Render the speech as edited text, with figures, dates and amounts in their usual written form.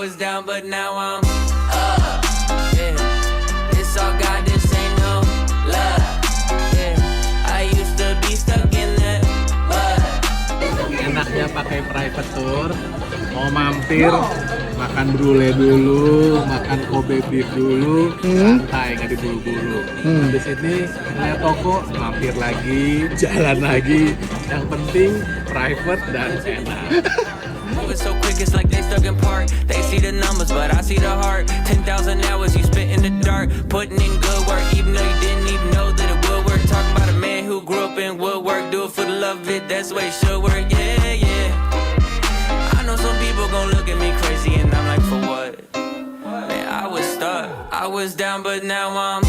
was down, but now I'm up. Yeah, it's all God, this ain't no love. Yeah, I used to be stuck in that mud. Enaknya pakai private tour, mau mampir makan brule dulu, makan Kobe beef dulu, santai nggak diburu-buru. Habis ini lihat toko, mampir lagi, jalan lagi. Yang penting private dan enak. Moving so quick, it's like they stuck in park. They see the numbers, but I see the heart. 10,000 hours you spent in the dark, putting in good work, even though you didn't even know that it would work. Talking about a man who grew up in woodwork, do it for the love of it, that's the way it should work. Yeah, yeah. I know some people gon' look at me crazy, and I'm like, for what? Man, I was stuck, I was down, but now I'm